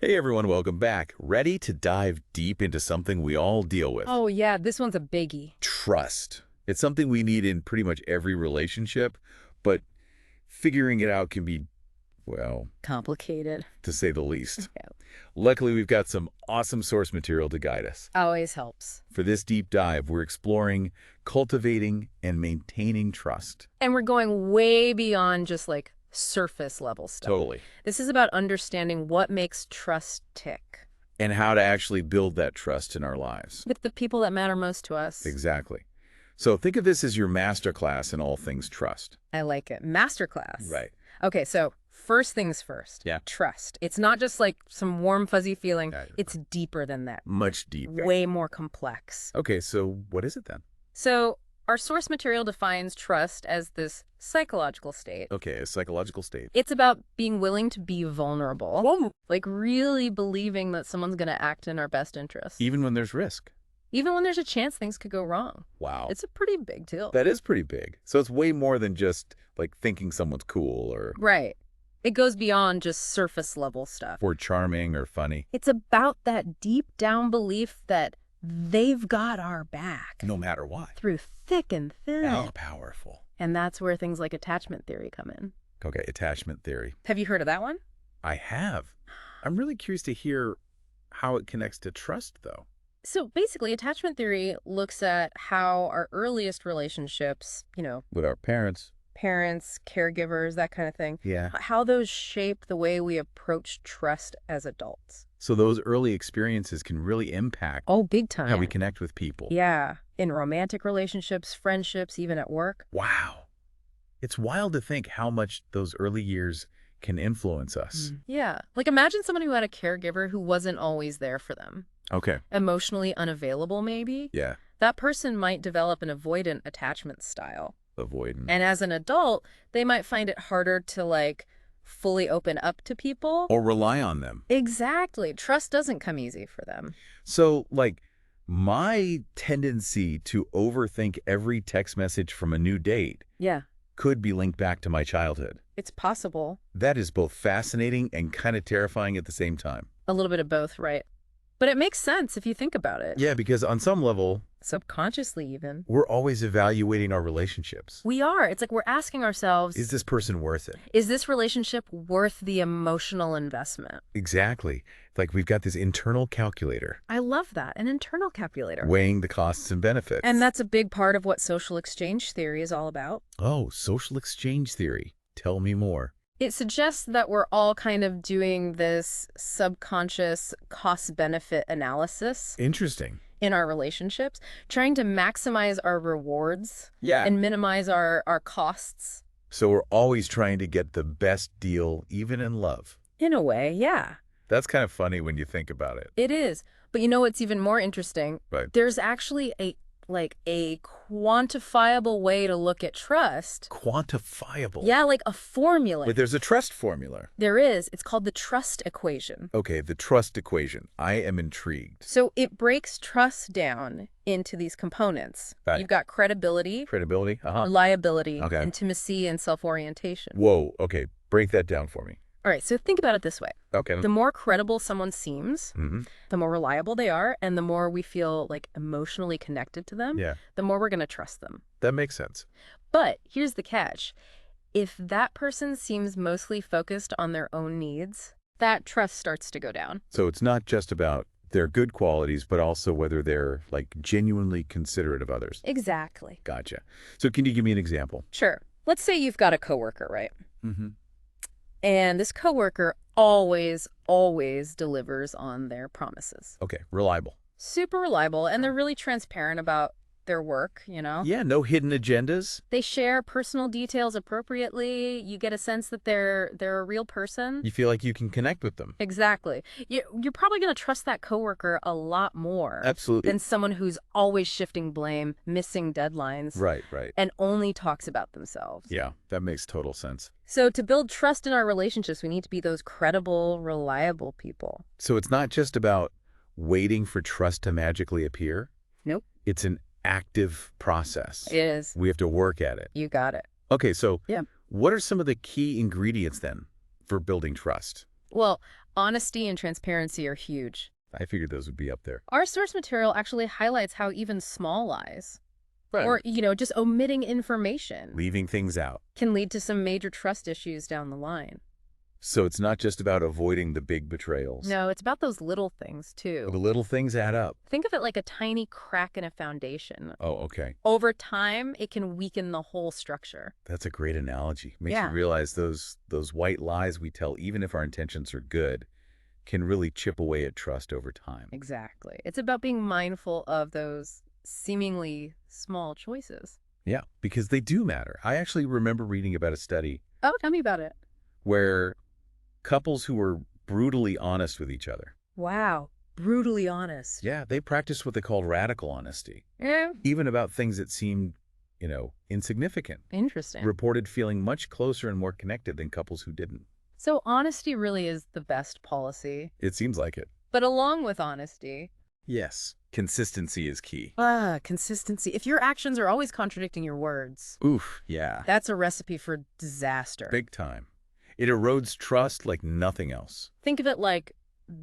Hey everyone, welcome back. Ready to dive deep into something we all deal with? Oh, yeah, this one's a biggie. Trust. It's something we need in pretty much every relationship, but figuring it out can be, well, Complicated. to say the least. Yeah. Luckily, we've got some awesome source material to guide us. Always helps. For this deep dive, we're exploring cultivating and maintaining trust. And we're going way beyond just like surface level stuff. Totally. This is about understanding what makes trust tick And how to actually build that trust in our lives. with the people that matter most to us. Exactly. So think of this as your masterclass in all things trust. I like it. Masterclass. Right. Okay, so first things first. Yeah. Trust. It's not just like some warm, fuzzy feeling. Yeah. It's deeper than that. Much deeper. Way more complex. Okay, so what is it then? So our source material defines trust as this psychological state. Okay, a psychological state. It's about being willing to be vulnerable. Like really believing that someone's going to act in our best interest. Even when there's risk. Even when there's a chance things could go wrong. Wow. It's a pretty big deal. That is pretty big. So it's way more than just like thinking someone's cool Right. It goes beyond just surface level stuff. or charming or funny. It's about that deep down belief that they've got our back. No matter what. Through thick and thin. How powerful. And that's where things like attachment theory come in. Okay, attachment theory. Have you heard of that one? I have. I'm really curious to hear how it connects to trust, though. So basically, attachment theory looks at how our earliest relationships, With our parents. parents, caregivers, that kind of thing, Yeah. how those shape the way we approach trust as adults. So those early experiences can really impact Oh, big time. how we connect with people. Yeah. In romantic relationships, friendships, even at work. Wow. It's wild to think how much those early years can influence us. Yeah. Like imagine someone who had a caregiver who wasn't always there for them. Okay. Emotionally unavailable, maybe. Yeah. That person might develop an avoidant attachment style. Avoidant. And as an adult, they might find it harder to like fully open up to people. Or rely on them. Exactly. Trust doesn't come easy for them. So, like, my tendency to overthink every text message from a new date Yeah. could be linked back to my childhood. It's possible. That is both fascinating and kind of terrifying at the same time. A little bit of both, right? But it makes sense if you think about it. Yeah, because on some level, Subconsciously even. we're always evaluating our relationships. We are. It's like we're asking ourselves, Is this person worth it? is this relationship worth the emotional investment? Exactly. Like we've got this internal calculator I love that. An internal calculator. weighing the costs and benefits. And that's a big part of what social exchange theory is all about. Oh, social exchange theory. Tell me more. It suggests that we're all kind of doing this subconscious cost-benefit analysis Interesting. in our relationships, trying to maximize our rewards Yeah. and minimize our costs. So we're always trying to get the best deal, even in love. In a way, yeah, That's kind of funny when you think about it. it is. But you know what's even more interesting? Right. There's actually a quantifiable way to look at trust. Quantifiable. Yeah, like a formula. But there's a trust formula. There is. It's called the trust equation. Okay, the trust equation. I am intrigued. So it breaks trust down into these components. Right. You've got credibility, Credibility? reliability, Okay. intimacy, and self-orientation. Whoa, okay. Break that down for me. All right, so think about it this way. Okay. The more credible someone seems, the more reliable they are, and the more we feel like emotionally connected to them, Yeah, the more we're going to trust them. that makes sense. But here's the catch. If that person seems mostly focused on their own needs, that trust starts to go down. So it's not just about their good qualities, but also whether they're like genuinely considerate of others. Exactly. Gotcha. So can you give me an example? Sure. Let's say you've got a coworker, right? Mm-hmm. And this coworker always delivers on their promises. Okay, reliable. Super reliable, and they're really transparent about their work, Yeah, no hidden agendas. They share personal details appropriately. You get a sense that they're a real person. You feel like you can connect with them. Exactly. You're probably going to trust that coworker a lot more Absolutely. than someone who's always shifting blame, missing deadlines, Right, right. and only talks about themselves. Yeah, that makes total sense. So to build trust in our relationships, we need to be those credible, reliable people. So it's not just about waiting for trust to magically appear. Nope. It's an active process. It is. We have to work at it. You got it. Okay, so Yeah. what are some of the key ingredients then for building trust? Well, Honesty and transparency are huge. I figured those would be up there. Our source material actually highlights how even small lies, Right. or, just omitting information, Leaving things out. can lead to some major trust issues down the line. So it's not just about avoiding the big betrayals. No, it's about those little things, The too. little things add up. Think of it like a tiny crack in a foundation. Oh, okay. Over time, it can weaken the whole structure. That's a great analogy. Makes Yeah. you realize those white lies we tell, even if our intentions are good, can really chip away at trust over time. Exactly. It's about being mindful of those seemingly small choices. Yeah, because they do matter. I actually remember reading about a study Oh, tell me about it. where couples who were brutally honest with each other, Wow. Brutally honest. yeah, they practiced what they called radical honesty, Yeah. even about things that seemed, insignificant. Interesting. Reported feeling much closer and more connected than couples who didn't. So honesty really is the best policy. It seems like it. But along with honesty, Yes. Consistency is key. consistency. If your actions are always contradicting your words, Oof, yeah. that's a recipe for disaster. Big time. It erodes trust like nothing else. Think of it like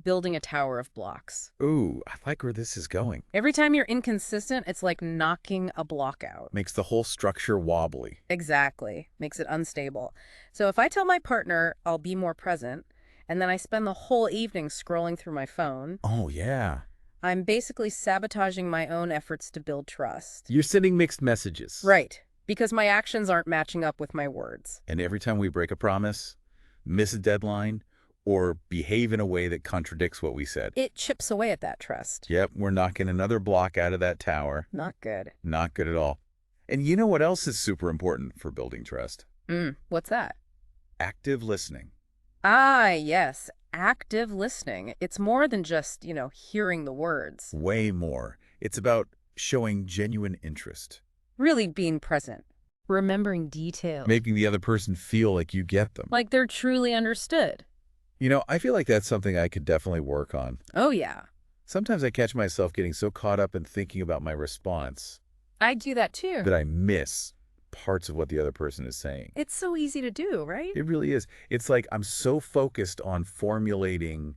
building a tower of blocks. Ooh, I like where this is going. Every time you're inconsistent, it's like knocking a block out. Makes the whole structure wobbly. Exactly. Makes it unstable. So if I tell my partner I'll be more present, and then I spend the whole evening scrolling through my phone, Oh, yeah. I'm basically sabotaging my own efforts to build trust. You're sending mixed messages. Right. Because my actions aren't matching up with my words. And every time we break a promise, miss a deadline, or behave in a way that contradicts what we said, It chips away at that trust. yep, we're knocking another block out of that tower. Not good. Not good at all. And you know what else is super important for building trust? What's that? Active listening. Ah, yes. Active listening. It's more than just, hearing the words. Way more. It's about showing genuine interest, Really being present. Remembering details. making the other person feel like you get them. Like they're truly understood. I feel like that's something I could definitely work on. Oh, yeah. Sometimes I catch myself getting so caught up in thinking about my response I do that too. that I miss parts of what the other person is saying. It's so easy to do, right? It really is. It's like I'm so focused on formulating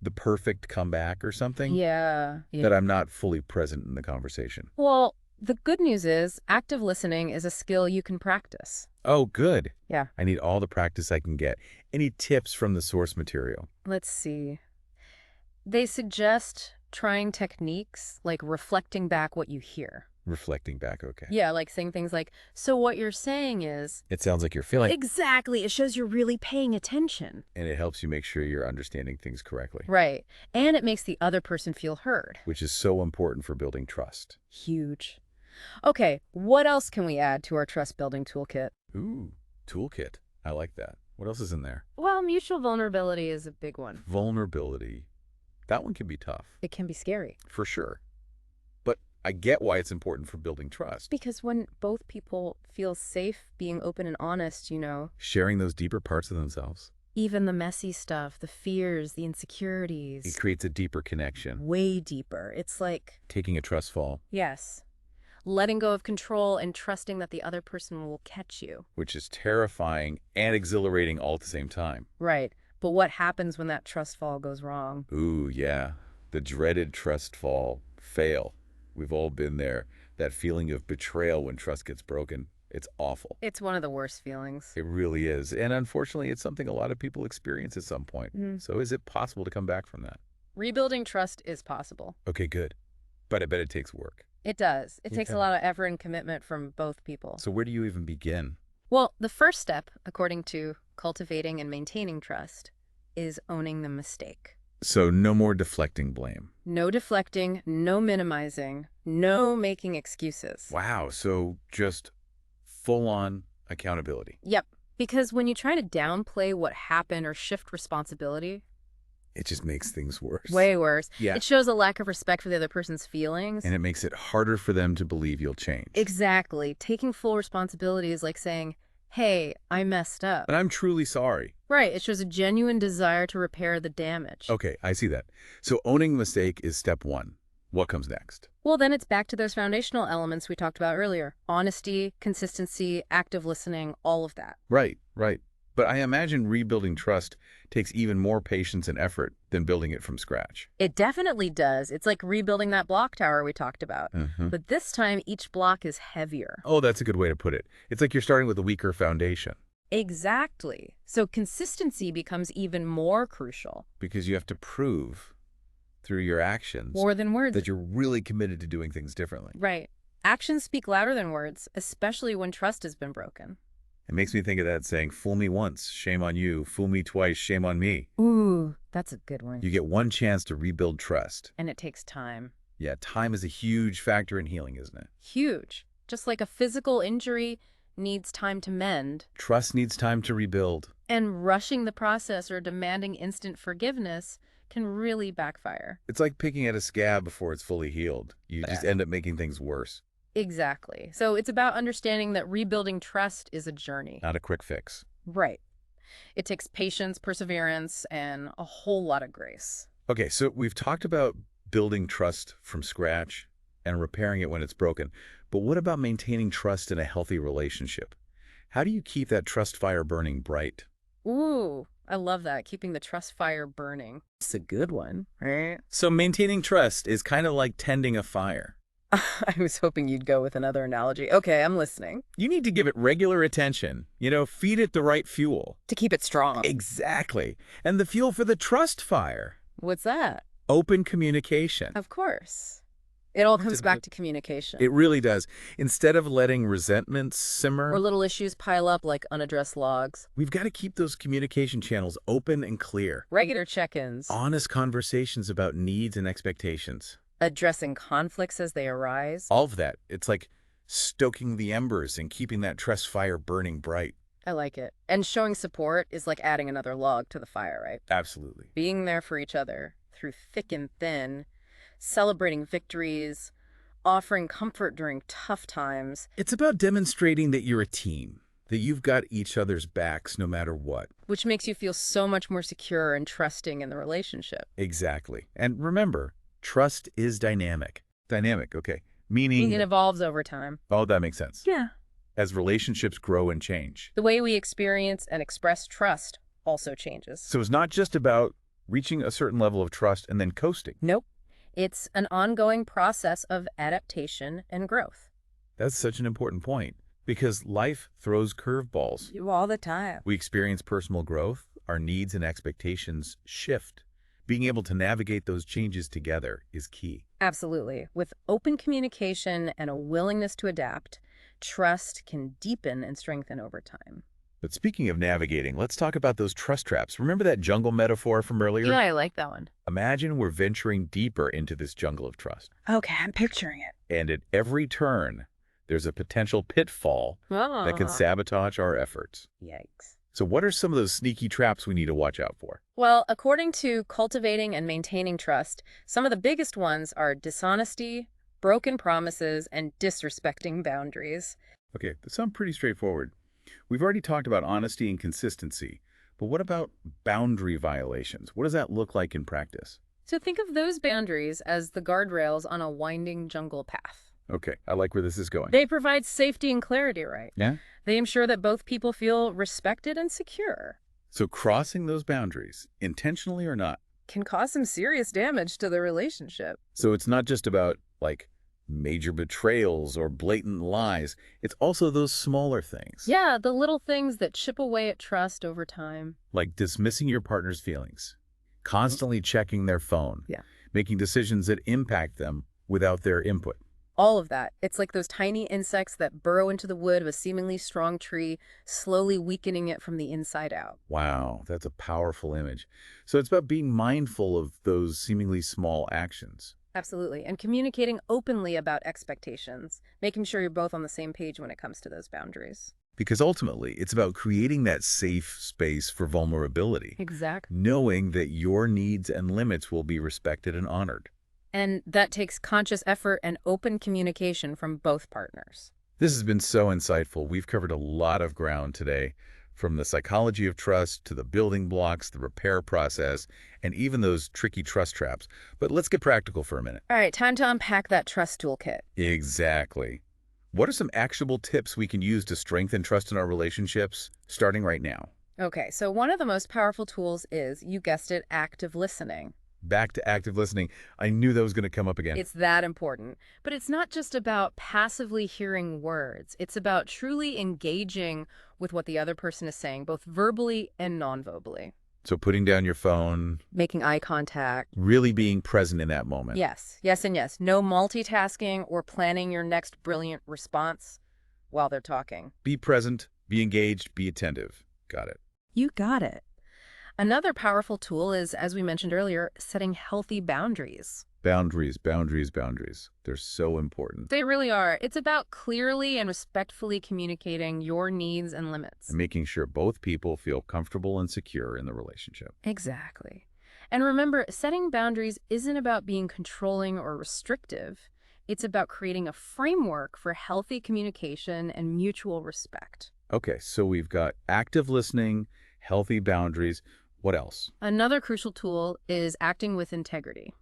the perfect comeback or something Yeah. that I'm not fully present in the conversation. Well, the good news is active listening is a skill you can practice. Oh, good. Yeah. I need all the practice I can get. Any tips from the source material? Let's see. They suggest trying techniques like reflecting back what you hear. Reflecting back, okay. Yeah, like saying things like, so what you're saying is... It sounds like you're feeling, Exactly. It shows you're really paying attention. and it helps you make sure you're understanding things correctly, Right. And it makes the other person feel heard. which is so important for building trust. Huge. Okay, what else can we add to our trust building toolkit? Ooh, toolkit. I like that. What else is in there? Well, mutual vulnerability is a big one. Vulnerability. That one can be tough, It can be scary. for sure. But I get why it's important for building trust. Because when both people feel safe being open and honest, Sharing those deeper parts of themselves. even the messy stuff, the fears, the It insecurities, creates a deeper connection. way deeper. It's like, Taking a trust fall, yes, letting go of control and trusting that the other person will catch you. which is terrifying and exhilarating all at the same time. Right. But what happens when that trust fall goes wrong? Ooh, yeah. The dreaded trust fall, fail. We've all been there. That feeling of betrayal when trust gets broken. It's awful. It's one of the worst feelings. It really is. And unfortunately, it's something a lot of people experience at some point. So is it possible to come back from that? Rebuilding trust is possible. Okay, good. But I bet it takes work. It does. It takes a Yeah. lot of effort and commitment from both people. So where do you even begin? Well, the first step, according to Cultivating and Maintaining Trust, is owning the mistake. So no more deflecting blame. No deflecting, no minimizing, no making excuses. Wow. So just full-on accountability. Yep. Because when you try to downplay what happened or shift responsibility, It just makes things worse. way worse. Yeah. It shows a lack of respect for the other person's feelings. And it makes it harder for them to believe you'll change. Exactly. Taking full responsibility is like saying, hey, I messed up. But I'm truly sorry. Right. It shows a genuine desire to repair the damage. Okay, I see that. So owning the mistake is step one. What comes next? Well, then it's back to those foundational elements we talked about earlier. Honesty, consistency, active listening, all of that. Right, right. But I imagine rebuilding trust takes even more patience and effort than building it from scratch. It definitely does. It's like rebuilding that block tower we talked about. Mhm. But this time, each block is heavier. Oh, that's a good way to put it. It's like you're starting with a weaker foundation Exactly. So consistency becomes even more crucial. because you have to prove through your actions More than words. that you're really committed to doing things differently. Right. Actions speak louder than words, especially when trust has been broken. It makes me think of that saying, fool me once, shame on you. Fool me twice, shame on me. Ooh, that's a good one. You get one chance to rebuild trust. And it takes time. Yeah, time is a huge factor in healing, isn't it? Huge. Just like a physical injury needs time to mend. Trust needs time to rebuild. And rushing the process or demanding instant forgiveness can really backfire. It's like picking at a scab before it's fully healed. You just end up making things worse. Exactly. So it's about understanding that rebuilding trust is a journey. Not a quick fix. Right. It takes patience, perseverance, and a whole lot of grace. Okay, so we've talked about building trust from scratch and repairing it when it's broken. But what about maintaining trust in a healthy relationship? How do you keep that trust fire burning bright? Ooh, I love that. Keeping the trust fire burning. It's a good one, right? So maintaining trust is kind of like tending a fire. I was hoping you'd go with another analogy. Okay, I'm listening. You need to give it regular attention. Feed it the right fuel. To keep it strong. Exactly. And the fuel for the trust fire, What's that? open communication. Of course. It all comes back to communication. It really does. Instead of letting resentments simmer, Or little issues pile up like unaddressed logs. we've got to keep those communication channels open and clear. Regular check-ins. Honest conversations about needs and expectations. Addressing conflicts as they arise. All of that. It's like stoking the embers and keeping that trust fire burning bright. I like it. And showing support is like adding another log to the fire, right? Absolutely. Being there for each other through thick and thin, celebrating victories, offering comfort during tough times. It's about demonstrating that you're a team, that you've got each other's backs no matter what. Which makes you feel so much more secure and trusting in the relationship. Exactly. And remember, trust is dynamic. Dynamic, okay. Meaning, It evolves over time. oh, that makes sense. Yeah. As relationships grow and change. The way we experience and express trust also changes. So it's not just about reaching a certain level of trust and then coasting. Nope. It's an ongoing process of adaptation and growth. That's such an important point because life throws curveballs. All the time. We experience personal growth, our needs and expectations shift. Being able to navigate those changes together is key. Absolutely. With open communication and a willingness to adapt, trust can deepen and strengthen over time. But speaking of navigating, let's talk about those trust traps. Remember that jungle metaphor from earlier? Yeah, I like that one. Imagine we're venturing deeper into this jungle of trust. Okay, I'm picturing it. And at every turn, there's a potential pitfall that can sabotage our efforts. Yikes. So what are some of those sneaky traps we need to watch out for? Well, according to Cultivating and Maintaining Trust, some of the biggest ones are dishonesty, broken promises, and disrespecting boundaries. Okay, that sounds pretty straightforward. We've already talked about honesty and consistency, but what about boundary violations? What does that look like in practice? So think of those boundaries as the guardrails on a winding jungle path. Okay, I like where this is going. They provide safety and clarity, right? Yeah? They ensure that both people feel respected and secure. So crossing those boundaries, intentionally or not. Can cause some serious damage to the relationship. So it's not just about, major betrayals or blatant lies. It's also those smaller things. Yeah, the little things that chip away at trust over time. Like dismissing your partner's feelings, constantly checking their phone, making decisions that impact them without their input. All of that. It's like those tiny insects that burrow into the wood of a seemingly strong tree, slowly weakening it from the inside out. Wow, that's a powerful image. So it's about being mindful of those seemingly small actions. Absolutely. And communicating openly about expectations, making sure you're both on the same page when it comes to those boundaries. Because ultimately, it's about creating that safe space for vulnerability. Exactly. Knowing that your needs and limits will be respected and honored. And that takes conscious effort and open communication from both partners. This has been so insightful. We've covered a lot of ground today, from the psychology of trust to the building blocks, the repair process, and even those tricky trust traps. But let's get practical for a minute. All right, time to unpack that trust toolkit. Exactly. What are some actionable tips we can use to strengthen trust in our relationships, starting right now? Okay, so one of the most powerful tools is, you guessed it, active listening. Back to active listening. I knew that was going to come up again. It's that important. But it's not just about passively hearing words. It's about truly engaging with what the other person is saying, both verbally and non-verbally. So putting down your phone, Making eye contact. really being present in that moment. Yes, yes, and yes. No multitasking or planning your next brilliant response while they're talking. Be present, be engaged, be attentive. Got it. You got it. Another powerful tool is, as we mentioned earlier, setting healthy boundaries. Boundaries, boundaries, boundaries. They're so important. They really are. It's about clearly and respectfully communicating your needs and limits. And making sure both people feel comfortable and secure in the relationship. Exactly. And remember, setting boundaries isn't about being controlling or restrictive. It's about creating a framework for healthy communication and mutual respect. Okay, so we've got active listening, healthy boundaries. What else? Another crucial tool is acting with integrity.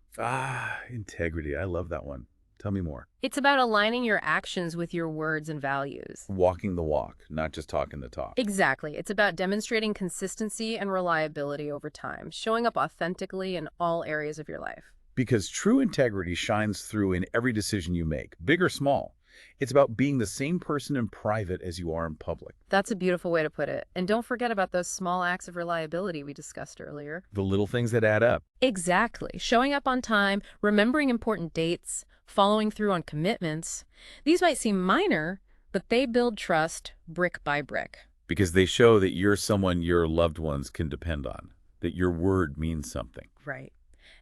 Integrity. I love that one. Tell me more. It's about aligning your actions with your words and values. Walking the walk, not just talking the talk. Exactly. It's about demonstrating consistency and reliability over time, showing up authentically in all areas of your life. Because true integrity shines through in every decision you make, big or small. It's about being the same person in private as you are in public. That's a beautiful way to put it. And don't forget about those small acts of reliability we discussed earlier. The little things that add up. Exactly. Showing up on time, remembering important dates, following through on commitments. These might seem minor, but they build trust brick by brick. Because they show that you're someone your loved ones can depend on, that your word means something. Right.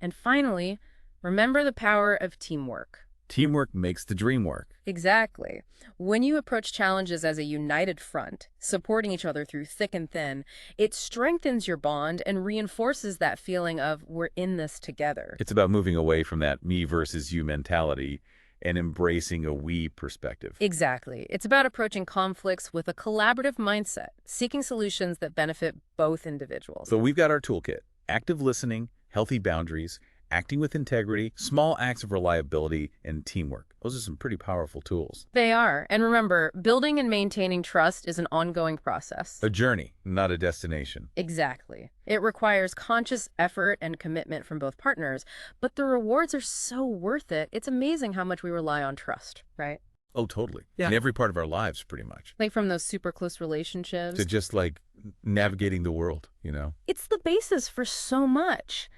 And finally, remember the power of teamwork. Teamwork makes the dream work. Exactly. When you approach challenges as a united front, supporting each other through thick and thin, it strengthens your bond and reinforces that feeling of we're in this together. It's about moving away from that me versus you mentality and embracing a we perspective. Exactly. It's about approaching conflicts with a collaborative mindset, seeking solutions that benefit both individuals. So we've got our toolkit: active listening, healthy boundaries, acting with integrity, small acts of reliability, and teamwork. Those are some pretty powerful tools. They are. And remember, building and maintaining trust is an ongoing process. A journey, not a destination. Exactly. It requires conscious effort and commitment from both partners, but the rewards are so worth it. It's amazing how much we rely on trust, right? Oh, totally. Yeah. In every part of our lives, pretty much. Like from those super close relationships. To just like navigating the world, you know? It's the basis for so much.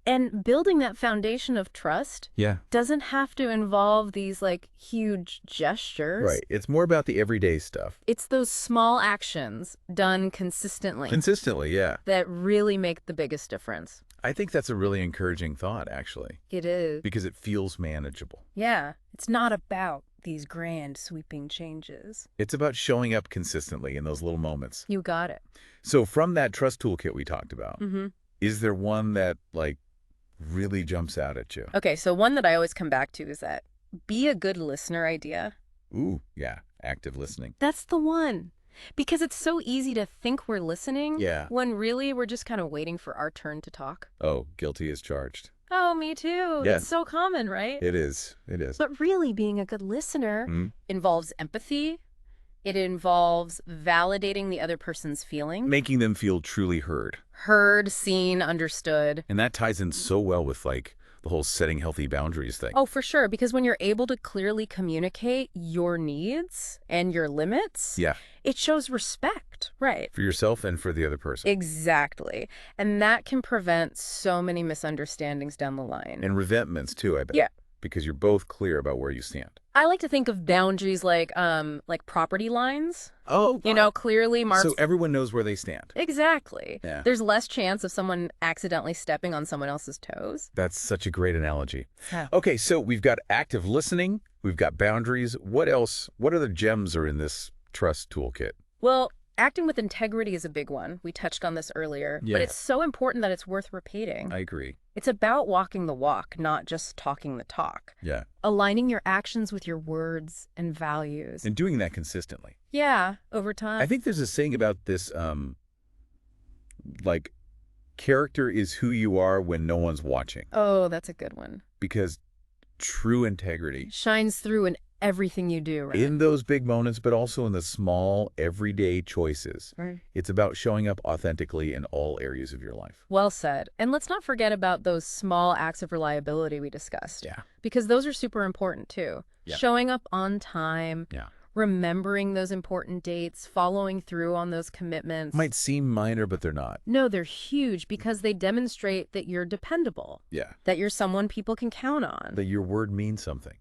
And building that foundation of trust doesn't have to involve these like huge gestures. Right. It's more about the everyday stuff. It's those small actions done consistently. Consistently, yeah. That really make the biggest difference. I think that's a really encouraging thought, actually. It is. Because it feels manageable. Yeah. It's not about these grand sweeping changes. It's about showing up consistently in those little moments. You got it. So from that trust toolkit we talked about, Mm-hmm. is there one that like really jumps out at you? Okay, so one that I always come back to is that be a good listener idea. Ooh, yeah, active listening. That's the one. Because it's so easy to think we're listening when really we're just kind of waiting for our turn to talk. Oh, guilty as charged. Oh, me too. Yeah. It's so common, right? It is. It is. But really being a good listener involves empathy. It involves validating the other person's feelings. Making them feel truly heard. Heard, seen, understood. And that ties in so well with like the whole setting healthy boundaries thing. Oh, for sure. Because when you're able to clearly communicate your needs and your limits, it shows respect, right? For yourself and for the other person. Exactly. And that can prevent so many misunderstandings down the line. And resentments too, I bet. Yeah. Because you're both clear about where you stand. I like to think of boundaries like property lines. Oh, you know, clearly marked. So everyone knows where they stand. Exactly. Yeah. There's less chance of someone accidentally stepping on someone else's toes. That's such a great analogy. Yeah. Okay, so we've got active listening, we've got boundaries. What else? What other gems are in this trust toolkit? Well, acting with integrity is a big one. We touched on this earlier. Yeah. But it's so important that it's worth repeating. I agree. It's about walking the walk, not just talking the talk. Yeah. Aligning your actions with your words and values. And doing that consistently. Yeah, over time. I think there's a saying about this, like, character is who you are when no one's watching. Oh, that's a good one. Because true integrity Shines through in everything you do, right? In those big moments, but also in the small, everyday choices. Right. It's about showing up authentically in all areas of your life. Well said. And let's not forget about those small acts of reliability we discussed. Yeah. Because those are super important too. Yeah. Showing up on time, Yeah. remembering those important dates, following through on those commitments. Might seem minor, but they're not. No, they're huge because they demonstrate that you're dependable, Yeah. that you're someone people can count on. That your word means something.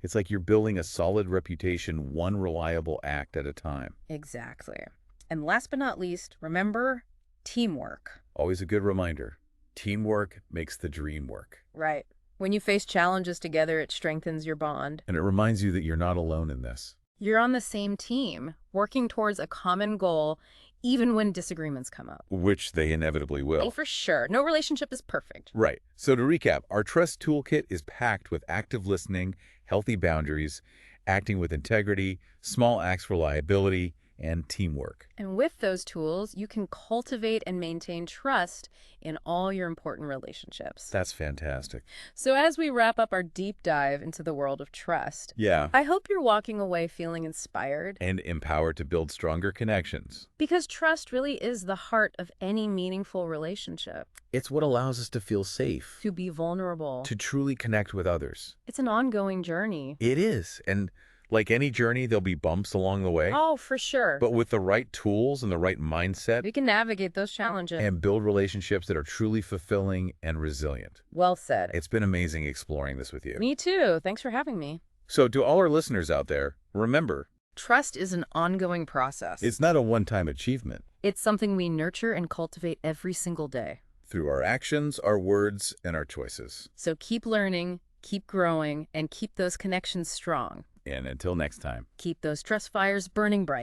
It's like you're building a solid reputation, one reliable act at a time. Exactly. And last but not least, remember teamwork. Always a good reminder. Teamwork makes the dream work. Right. When you face challenges together, it strengthens your bond. And it reminds you that you're not alone in this. You're on the same team, working towards a common goal, even when disagreements come up. Which they inevitably Oh, will. for sure. No relationship is perfect. Right. So to recap, our trust toolkit is packed with active listening, healthy boundaries, acting with integrity, small acts of reliability, and teamwork. And with those tools, you can cultivate and maintain trust in all your important relationships. That's fantastic. So as we wrap up our deep dive into the world of trust, Yeah. I hope you're walking away feeling inspired. And empowered to build stronger connections. Because trust really is the heart of any meaningful relationship. It's what allows us to feel safe, To be vulnerable. to truly connect with others. It's an ongoing journey. It is. And like any journey, there'll be bumps along the way. Oh, for sure. But with the right tools and the right mindset, We can navigate those challenges. and build relationships that are truly fulfilling and resilient. Well said. It's been amazing exploring this with you. Me too. Thanks for having me. So to all our listeners out there, remember, Trust is an ongoing process. it's not a one-time achievement. It's something we nurture and cultivate every single day. Through our actions, our words, and our choices. So keep learning, keep growing, and keep those connections strong. And until next time. Keep those trust fires burning bright.